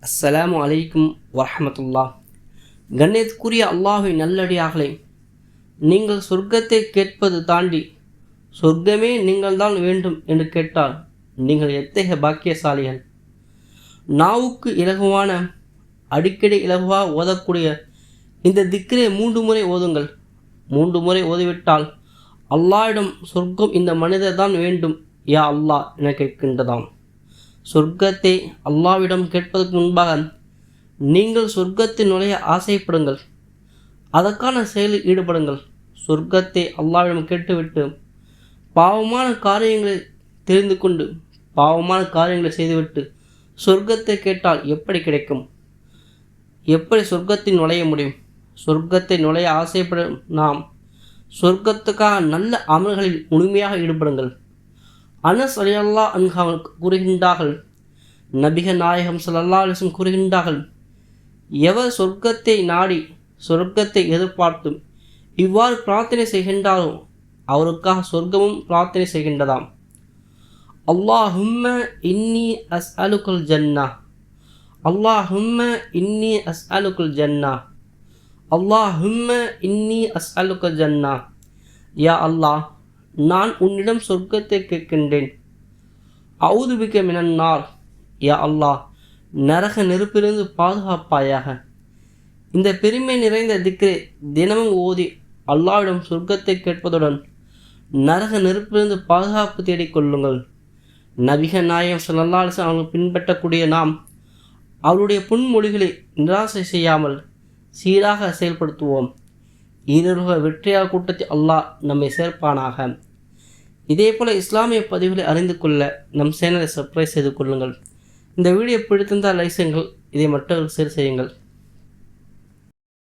அஸ்ஸலாமு அலைக்கும் வரஹமத்துல்லாஹ். கண்ணியத்துக்குரிய அல்லாஹ்வின் நல்லடியார்களே, நீங்கள் சொர்க்கத்தை கேட்பது தாண்டி சொர்க்கமே நீங்கள்தான் வேண்டும் என்று கேட்டால் நீங்கள் எத்தகைய பாக்கியசாலிகள். நாவுக்கு இலகுவான, அடிக்கடி இலகுவாக ஓதக்கூடிய இந்த திக்ரை 3 முறை ஓதுங்கள். 3 முறை ஓதிவிட்டால் அல்லாஹ்விடம் சொர்க்கம் இந்த மனிதர் தான் வேண்டும் யா அல்லாஹ் என கேட்கின்றதாம். சொர்க்கத்தை அல்லாஹ்விடம் கேட்பதற்கு முன்பாக நீங்கள் சொர்க்கத்தில் நுழைய ஆசைப்படுங்கள். அதற்கான செயலில் ஈடுபடுங்கள். சொர்க்கத்தை அல்லாஹ்விடம் கேட்டுவிட்டு பாவமான காரியங்களை தெரிந்து கொண்டு பாவமான காரியங்களை செய்துவிட்டு சொர்க்கத்தை கேட்டால் எப்படி கிடைக்கும்? எப்படி சொர்க்கத்தில் நுழைய முடியும்? சொர்க்கத்தை நுழைய ஆசைப்படும் நாம் சொர்க்கத்துக்காக நல்ல அமல்களில் முழுமையாக ஈடுபடுங்கள். அனஸ் ரலியல்லாஹு அன்ஹு கூறுகின்றார்கள், நபிகள் நாயகம் ஸல்லல்லாஹு அலைஹி வஸல்லம் கூறுகின்றார்கள், எவர் சொர்க்கத்தை நாடி சொர்க்கத்தை எதிர்பார்த்து இவ்வாறு பிரார்த்தனை செய்கின்றாரோ அவருக்காக சொர்க்கமும் பிரார்த்தனை செய்கின்றதாம். அல்லாஹும்ம இன்னி அஸ்அலுக்கல் ஜன்னா, அல்லாஹும்ம இன்னி அஸ்அலுக்கல் ஜன்னா, அல்லாஹும்ம இன்னி அஸ்அலுக்கல் ஜன்னா. யா அல்லாஹ், நான் உன்னிடம் சொர்க்கத்தை கேட்கின்றேன். அவுது பிக்க மினன் நார், யா அல்லாஹ், நரக நெருப்பிலிருந்து பாதுகாப்பாயாக. இந்த பெருமை நிறைந்த திக்ரை தினமும் ஓதி அல்லாஹ்விடம் சொர்க்கத்தை கேட்பதுடன் நரக நெருப்பிலிருந்து பாதுகாப்பு தேடிக்கொள்ளுங்கள். நபிகள் நாயகம் ஸல்லல்லாஹு அலைஹி வஸல்லம் அவர்கள் பின்பற்றக்கூடிய நாம் அவருடைய புன்மொழிகளை நிராசை செய்யாமல் சீராக செயல்படுத்துவோம். ஈருலக வெற்றியாளர் கூட்டத்தில் அல்லாஹ் நம்மை சேர்ப்பானாக. இதேபோல் இஸ்லாமிய பதிவுகளை அறிந்து கொள்ள நம் சேனலை சப்ஸ்கிரைப் செய்து கொள்ளுங்கள். இந்த வீடியோ பிடித்திருந்தால் லைக் செய்யுங்கள். இதை மற்றவர்கள் ஷேர் செய்யுங்கள்.